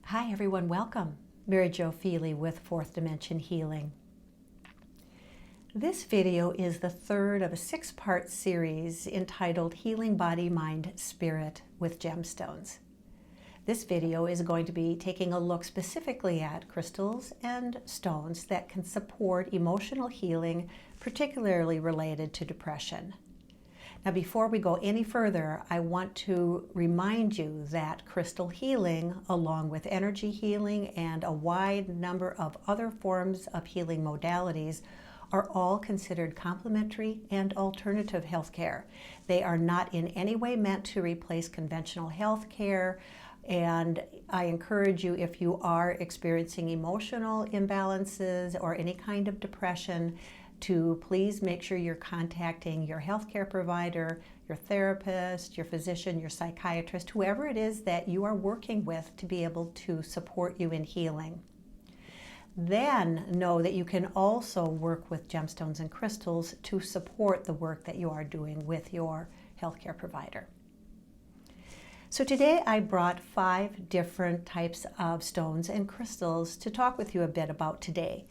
Hi everyone, welcome. Maryjo with Fourth Dimension Healing. This video is the third of a 6-part series entitled Healing Body, Mind, Spirit with Gemstones. This video is going to be taking a look specifically at crystals and stones that can support emotional healing, particularly related to depression. Now, before we go any further, I want to remind you that crystal healing, along with energy healing and a wide number of other forms of healing modalities, are all considered complementary and alternative healthcare. They are not in any way meant to replace conventional healthcare, and I encourage you, if you are experiencing emotional imbalances or any kind of depression, to please make sure you're contacting your healthcare provider, your therapist, your physician, your psychiatrist, whoever it is that you are working with to be able to support you in healing. Then know that you can also work with gemstones and crystals to support the work that you are doing with your healthcare provider. So today I brought 5 different types of stones and crystals to talk with you a bit about today.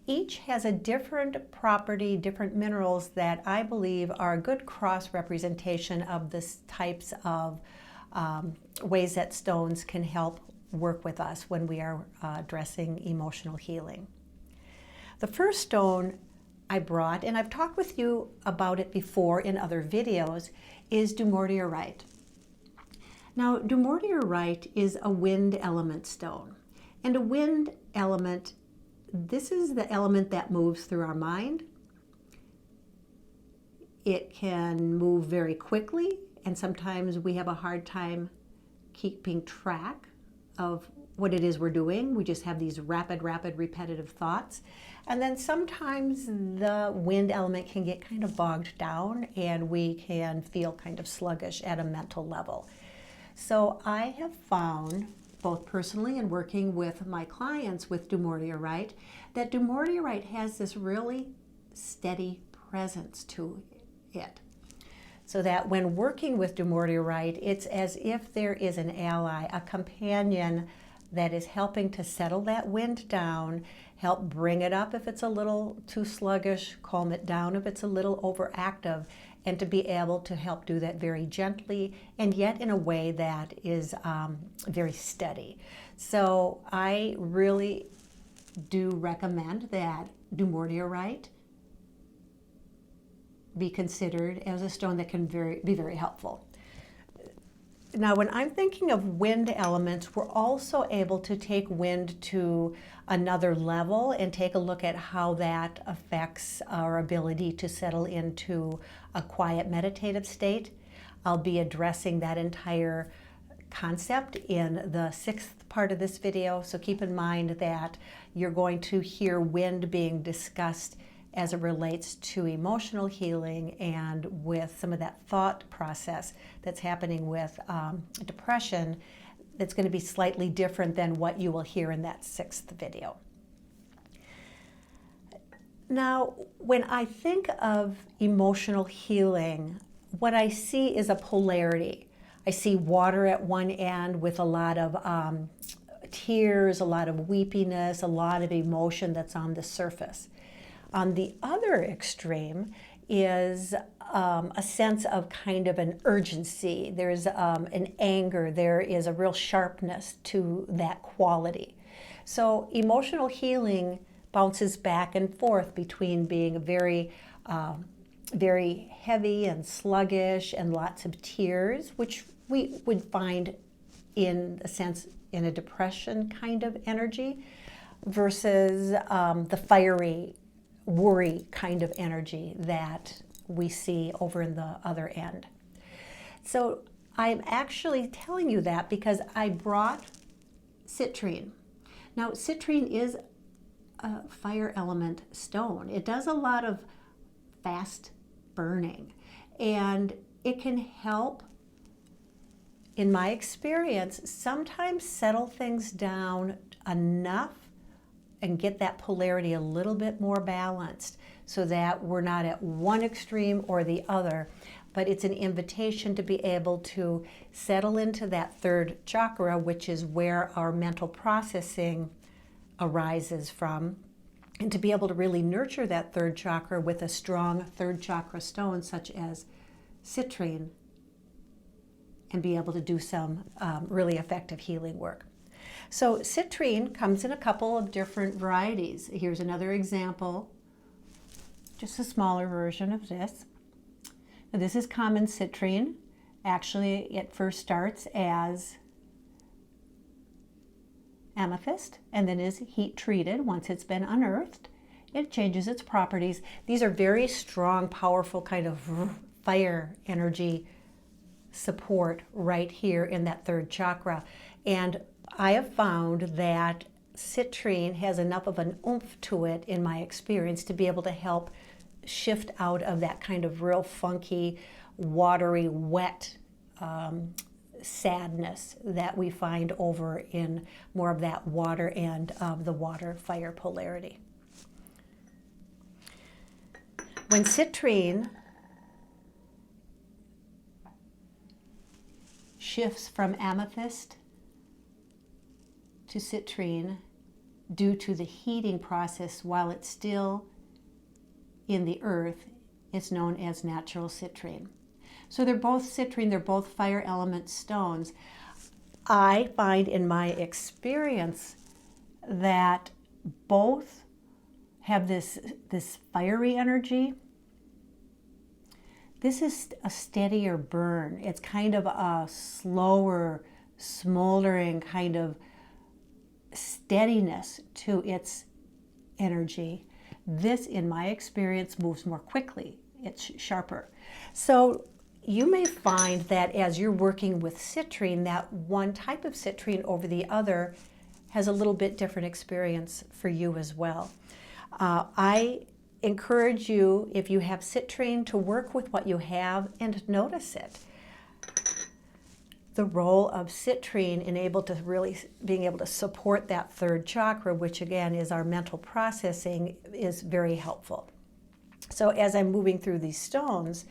Each has a different property, different minerals that I believe are a good cross-representation of the types of ways that stones can help work with us when we are addressing emotional healing. The first stone I brought, and I've talked with you about it before in other videos, is dumortierite. Now, dumortierite is a wind element stone, and a wind element, this is the element that moves through our mind. It can move very quickly, and sometimes we have a hard time keeping track of what it is we're doing. We just have these rapid, repetitive thoughts. And then sometimes the wind element can get kind of bogged down, and we can feel kind of sluggish at a mental level. So I have found, both personally and working with my clients with dumortierite, that dumortierite has this really steady presence to it. So that when working with dumortierite, it's as if there is an ally, a companion that is helping to settle that wind down, help bring it up if it's a little too sluggish, calm it down if it's a little overactive, and to be able to help do that very gently and yet in a way that is very steady. So I really do recommend that dumortierite be considered as a stone that can be very helpful. Now, when I'm thinking of wind elements, we're also able to take wind to another level and take a look at how that affects our ability to settle into a quiet meditative state. I'll be addressing that entire concept in the 6th part of this video, so keep in mind that you're going to hear wind being discussed as it relates to emotional healing and with some of that thought process that's happening with depression that's going to be slightly different than what you will hear in that 6th video. Now, when I think of emotional healing, what I see is a polarity. I see water at one end with a lot of tears, a lot of weepiness, a lot of emotion that's on the surface. On the other extreme is a sense of kind of an urgency. There's an anger. There is a real sharpness to that quality. So emotional healing bounces back and forth between being very, very heavy and sluggish and lots of tears, which we would find in a sense in a depression kind of energy, versus the fiery, worry kind of energy that we see over in the other end. So I'm actually telling you that because I brought citrine. Now, citrine is a fire element stone. It does a lot of fast burning, and it can help, in my experience, sometimes settle things down enough and get that polarity a little bit more balanced so that we're not at one extreme or the other, but it's an invitation to be able to settle into that third chakra, which is where our mental processing arises from, and to be able to really nurture that third chakra with a strong third chakra stone such as citrine, and be able to do some really effective healing work. So citrine comes in a couple of different varieties. Here's another example, just a smaller version of this. Now, this is common citrine. Actually, it first starts as amethyst and then is heat treated. Once it's been unearthed, it changes its properties. These are very strong, powerful kind of fire energy support right here in that third chakra. And I have found that citrine has enough of an oomph to it, in my experience, to be able to help shift out of that kind of real funky, watery, wet sadness that we find over in more of that water and the water-fire polarity. When citrine shifts from amethyst to citrine due to the heating process while it's still in the earth, it's known as natural citrine. So they're both citrine, they're both fire element stones. I find in my experience that both have this fiery energy. This is a steadier burn. It's kind of a slower, smoldering kind of steadiness to its energy. This, in my experience, moves more quickly. It's sharper. So you may find that as you're working with citrine, that one type of citrine over the other has a little bit different experience for you as well. I encourage you, if you have citrine, to work with what you have and notice it. The role of citrine in being able to support that third chakra, which again is our mental processing, is very helpful. So as I'm moving through these stones,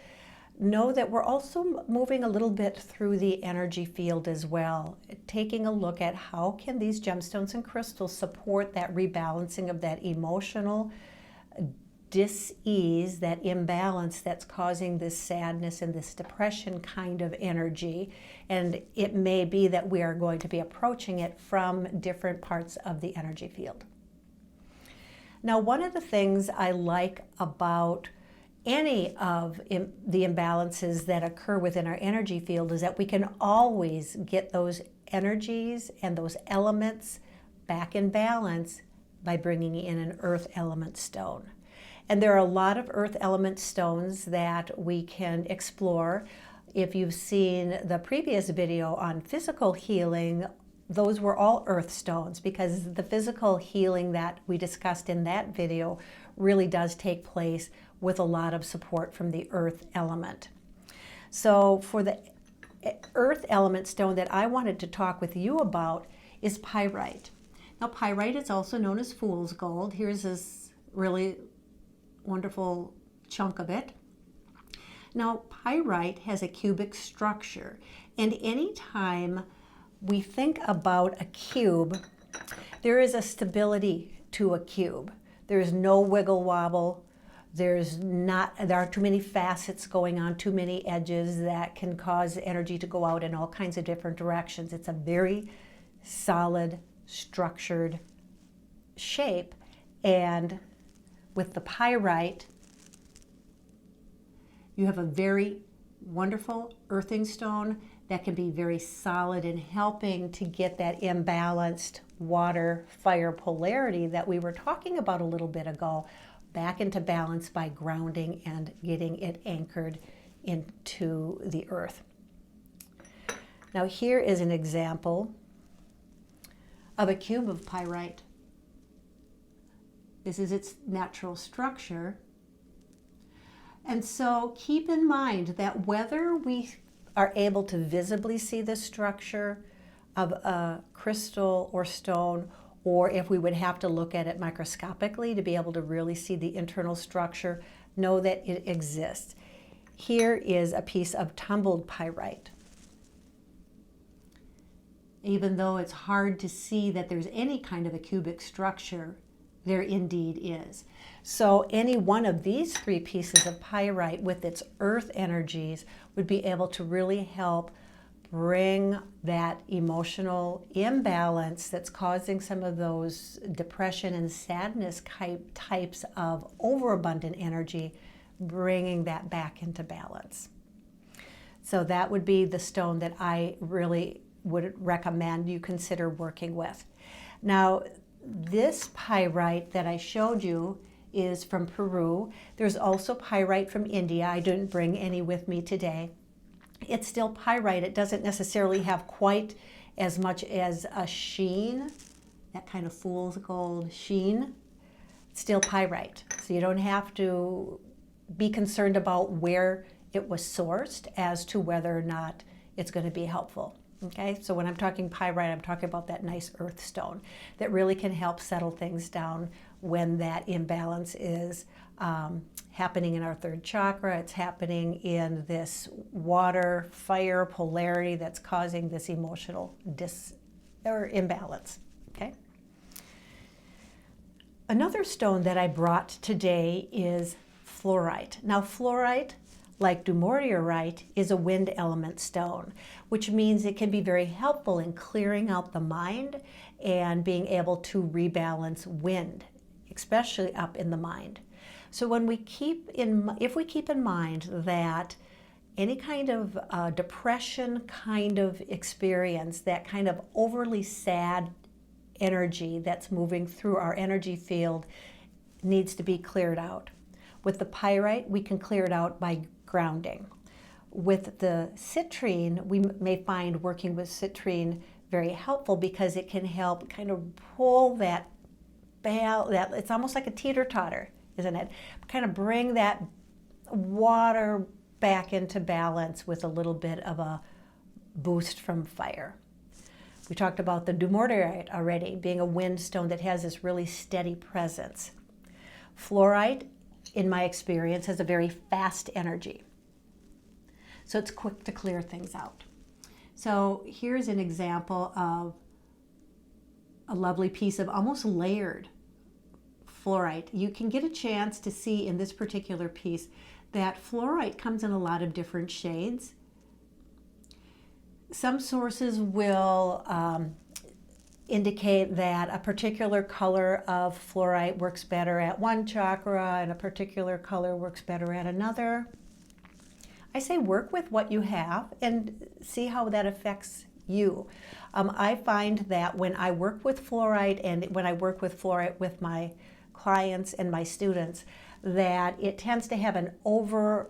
know that we're also moving a little bit through the energy field as well, taking a look at how can these gemstones and crystals support that rebalancing of that emotional dis-ease, that imbalance that's causing this sadness and this depression kind of energy. And it may be that we are going to be approaching it from different parts of the energy field. Now, one of the things I like about any of the imbalances that occur within our energy field is that we can always get those energies and those elements back in balance by bringing in an earth element stone. And there are a lot of earth element stones that we can explore. If you've seen the previous video on physical healing, those were all earth stones, because the physical healing that we discussed in that video really does take place with a lot of support from the earth element. So for the earth element stone that I wanted to talk with you about is pyrite. Now, pyrite is also known as fool's gold. Here's this really wonderful chunk of it. Now, pyrite has a cubic structure, and anytime we think about a cube, there is a stability to a cube. There's no wiggle wobble. There aren't too many facets going on, too many edges that can cause energy to go out in all kinds of different directions. It's a very solid, structured shape, and with the pyrite, you have a very wonderful earthing stone that can be very solid in helping to get that imbalanced water-fire polarity that we were talking about a little bit ago back into balance by grounding and getting it anchored into the earth. Now, here is an example of a cube of pyrite. This is its natural structure. And so keep in mind that whether we are able to visibly see the structure of a crystal or stone, or if we would have to look at it microscopically to be able to really see the internal structure, know that it exists. Here is a piece of tumbled pyrite. Even though it's hard to see that there's any kind of a cubic structure, there indeed is. So any one of these three pieces of pyrite with its earth energies would be able to really help bring that emotional imbalance that's causing some of those depression and sadness types of overabundant energy, bringing that back into balance. So that would be the stone that I really would recommend you consider working with. Now, this pyrite that I showed you is from Peru. There's also pyrite from India. I didn't bring any with me today. It's still pyrite. It doesn't necessarily have quite as much as a sheen, that kind of fool's gold sheen. It's still pyrite. So you don't have to be concerned about where it was sourced as to whether or not it's going to be helpful. Okay, so when I'm talking pyrite, I'm talking about that nice earth stone that really can help settle things down when that imbalance is happening in our third chakra. It's happening in this water, fire polarity that's causing this emotional imbalance. Okay. Another stone that I brought today is fluorite. Now, fluorite, like dumortierite, is a wind element stone, which means it can be very helpful in clearing out the mind and being able to rebalance wind, especially up in the mind. So when if we keep in mind that any kind of depression kind of experience, that kind of overly sad energy that's moving through our energy field needs to be cleared out. With the pyrite, we can clear it out by grounding. With the citrine, we may find working with citrine very helpful because it can help kind of pull that it's almost like a teeter-totter, isn't it? Kind of bring that water back into balance with a little bit of a boost from fire. We talked about the dumortierite already, being a wind stone that has this really steady presence. Fluorite, in my experience, has a very fast energy. So it's quick to clear things out. So here's an example of a lovely piece of almost layered fluorite. You can get a chance to see in this particular piece that fluorite comes in a lot of different shades. Some sources will indicate that a particular color of fluorite works better at one chakra and a particular color works better at another. I say work with what you have and see how that affects you. I find that when I work with fluorite and when I work with fluorite with my clients and my students, that it tends to have an overall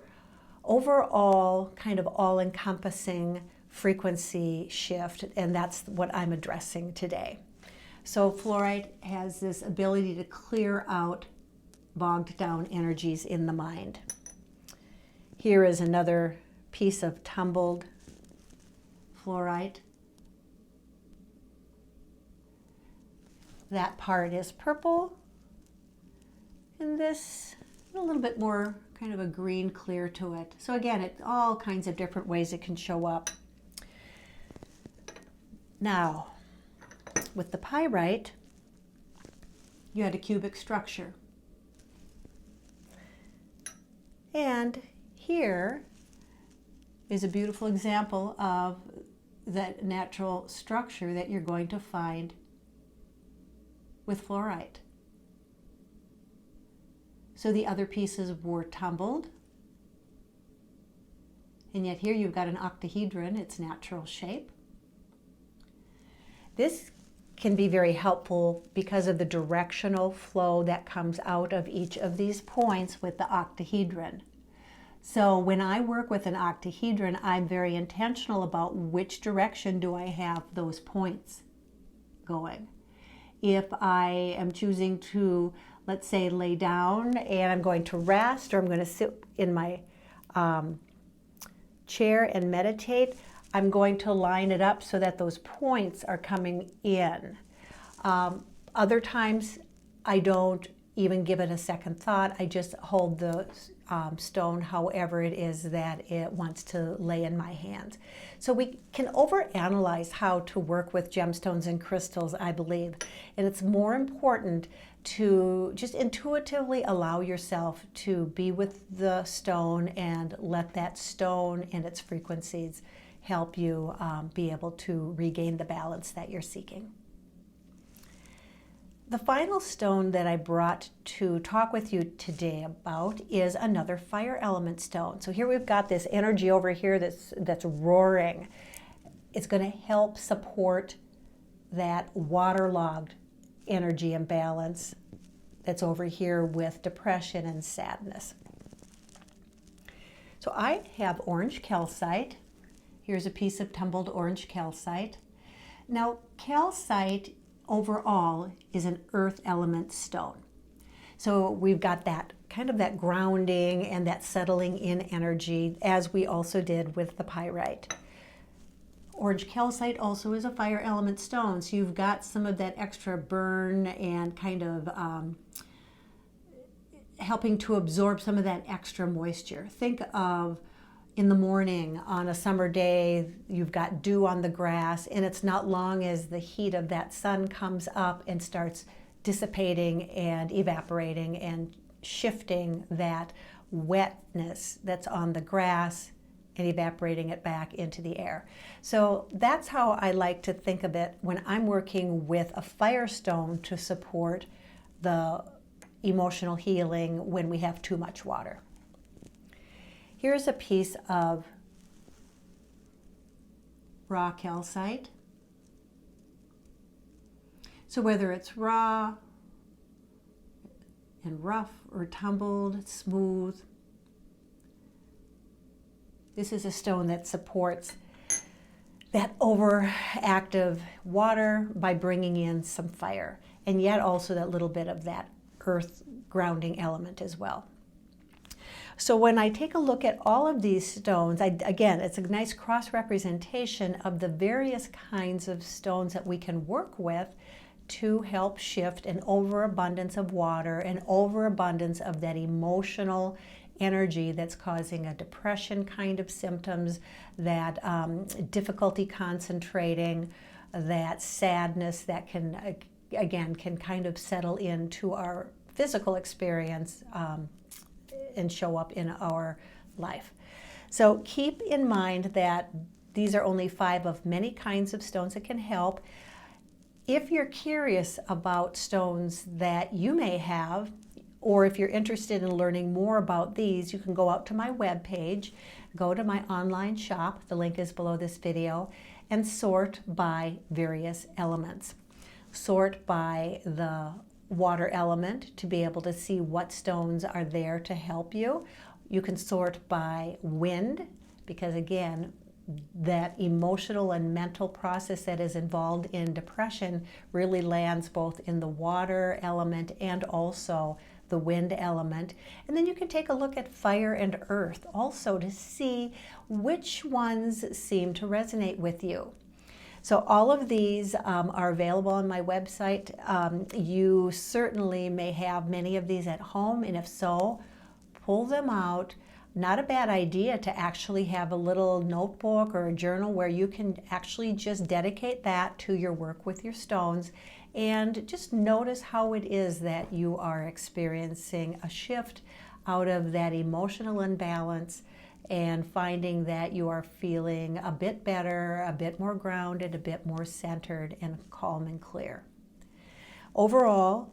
kind of all-encompassing frequency shift, and that's what I'm addressing today. So fluorite has this ability to clear out bogged down energies in the mind. Here is another piece of tumbled fluorite. That part is purple, and this a little bit more kind of a green clear to it. So again, it's all kinds of different ways it can show up. Now, with the pyrite, you had a cubic structure. And here is a beautiful example of that natural structure that you're going to find with fluorite. So the other pieces were tumbled, and yet here you've got an octahedron, its natural shape. This can be very helpful because of the directional flow that comes out of each of these points with the octahedron. So when I work with an octahedron, I'm very intentional about which direction do I have those points going. If I am choosing to, let's say, lay down and I'm going to rest, or I'm going to sit in my chair and meditate, I'm going to line it up so that those points are coming in. Other times I don't even give it a second thought. I just hold the stone however it is that it wants to lay in my hand. So we can overanalyze how to work with gemstones and crystals, I believe. And it's more important to just intuitively allow yourself to be with the stone and let that stone and its frequencies help you be able to regain the balance that you're seeking. The final stone that I brought to talk with you today about is another fire element stone. So here we've got this energy over here that's roaring. It's going to help support that waterlogged energy imbalance that's over here with depression and sadness. So I have orange calcite. Here's a piece of tumbled orange calcite. Now, calcite overall is an earth element stone. So we've got that kind of that grounding and that settling in energy, as we also did with the pyrite. Orange calcite also is a fire element stone, so you've got some of that extra burn and kind of helping to absorb some of that extra moisture. Think of in the morning on a summer day, you've got dew on the grass, and it's not long as the heat of that sun comes up and starts dissipating and evaporating and shifting that wetness that's on the grass and evaporating it back into the air. So that's how I like to think of it when I'm working with a firestone to support the emotional healing when we have too much water. Here's a piece of raw calcite. So whether it's raw and rough or tumbled, smooth, this is a stone that supports that overactive water by bringing in some fire, and yet also that little bit of that earth grounding element as well. So when I take a look at all of these stones, again, it's a nice cross-representation of the various kinds of stones that we can work with to help shift an overabundance of water, an overabundance of that emotional energy that's causing a depression kind of symptoms, that difficulty concentrating, that sadness that can, again, can kind of settle into our physical experience and show up in our life. So keep in mind that these are only 5 of many kinds of stones that can help. If you're curious about stones that you may have, or if you're interested in learning more about these, you can go out to my webpage, go to my online shop, the link is below this video, and sort by various elements. Sort by the water element to be able to see what stones are there to help you. You can sort by wind, because again, that emotional and mental process that is involved in depression really lands both in the water element and also the wind element. And then you can take a look at fire and earth also to see which ones seem to resonate with you. So all of these are available on my website. You certainly may have many of these at home, and if so, pull them out. Not a bad idea to actually have a little notebook or a journal where you can actually just dedicate that to your work with your stones, and just notice how it is that you are experiencing a shift out of that emotional imbalance and finding that you are feeling a bit better, a bit more grounded, a bit more centered and calm and clear. Overall,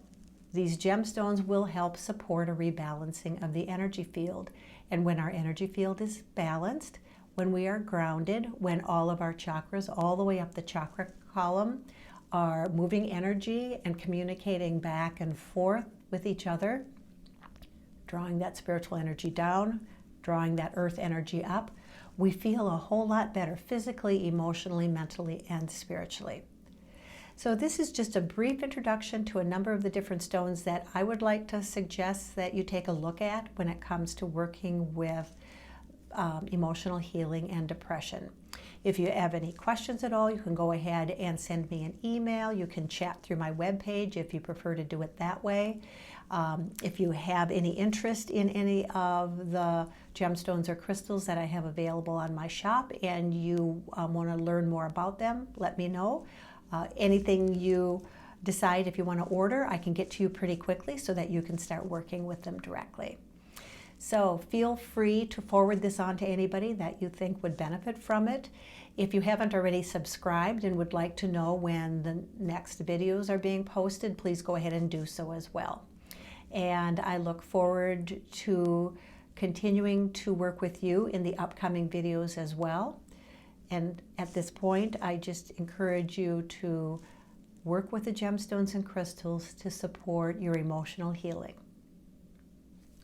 these gemstones will help support a rebalancing of the energy field. And when our energy field is balanced, when we are grounded, when all of our chakras, all the way up the chakra column, are moving energy and communicating back and forth with each other, drawing that spiritual energy down, drawing that earth energy up, we feel a whole lot better physically, emotionally, mentally, and spiritually. So this is just a brief introduction to a number of the different stones that I would like to suggest that you take a look at when it comes to working with emotional healing and depression. If you have any questions at all, you can go ahead and send me an email. You can chat through my webpage if you prefer to do it that way. If you have any interest in any of the gemstones or crystals that I have available on my shop and you want to learn more about them, let me know. Anything you decide if you want to order, I can get to you pretty quickly so that you can start working with them directly. So feel free to forward this on to anybody that you think would benefit from it. If you haven't already subscribed and would like to know when the next videos are being posted, please go ahead and do so as well. And I look forward to continuing to work with you in the upcoming videos as well. And at this point, I just encourage you to work with the gemstones and crystals to support your emotional healing.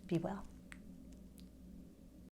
Be well.